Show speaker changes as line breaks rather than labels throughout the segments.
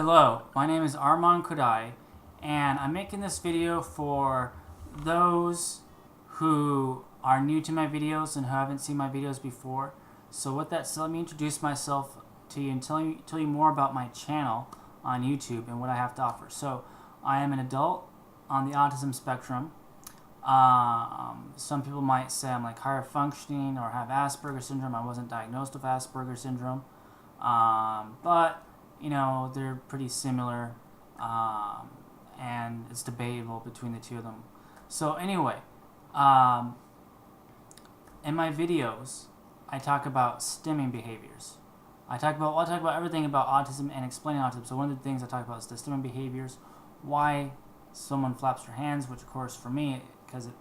Hello, my name is Arman Khodaei, and I'm making this video for those who are new to my videos and who haven't seen my videos before. So with that said, let me introduce myself to you and tell you more about my channel on YouTube and what I have to offer. So I am an adult on the autism spectrum. Some people might say I'm like higher functioning or have Asperger's syndrome. I wasn't diagnosed with Asperger's syndrome, but you know, they're pretty similar, and it's debatable between the two of them. So anyway, in my videos, I talk about stimming behaviors. I'll talk about everything about autism and explaining autism. So one of the things I talk about is the stimming behaviors, why someone flaps their hands, which of course for me, because it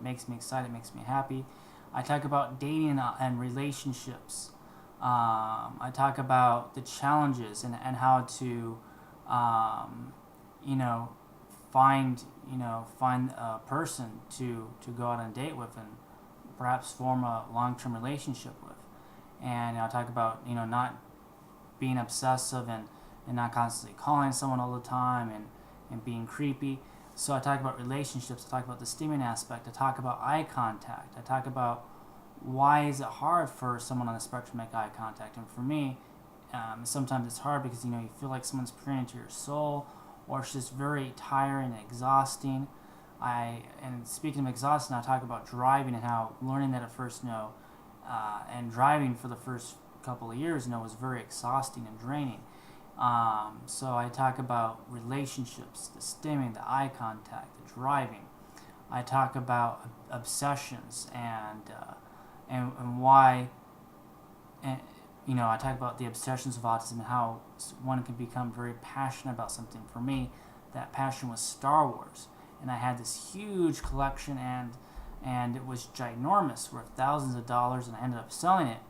makes me excited, it makes me happy. I talk about dating and relationships. I talk about the challenges and how to, find a person to go out on a date with and perhaps form a long-term relationship with. And I'll talk about, not being obsessive and not constantly calling someone all the time and being creepy. So I talk about relationships, I talk about the stimming aspect, I talk about eye contact, I talk about why is it hard for someone on the spectrum to make eye contact. And for me, sometimes it's hard because you feel like someone's peering into your soul, or it's just very tiring and exhausting. And speaking of exhausting, I talk about driving and how learning that at first and driving for the first couple of years was very exhausting and draining. So I talk about relationships, the stimming, the eye contact, the driving. I talk about obsessions and why, I talk about the obsessions of autism and how one can become very passionate about something. For me, that passion was Star Wars, and I had this huge collection, and it was ginormous, worth thousands of dollars, and I ended up selling it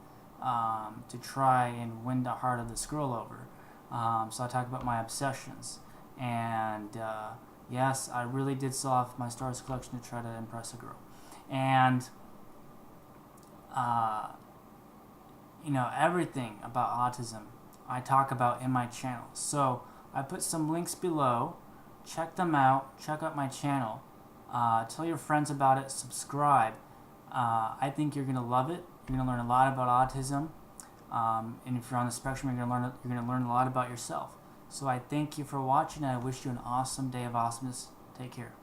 to try and win the heart of this girl over. So I talk about my obsessions, and yes, I really did sell off my Star Wars collection to try to impress a girl, and everything about autism I talk about in my channel. So I put some links below. Check them out. Check out my channel. Tell your friends about it. Subscribe. I think you're gonna love it. You're gonna learn a lot about autism. And if you're on the spectrum, you're gonna learn a lot about yourself. So I thank you for watching, and I wish you an awesome day of awesomeness. Take care.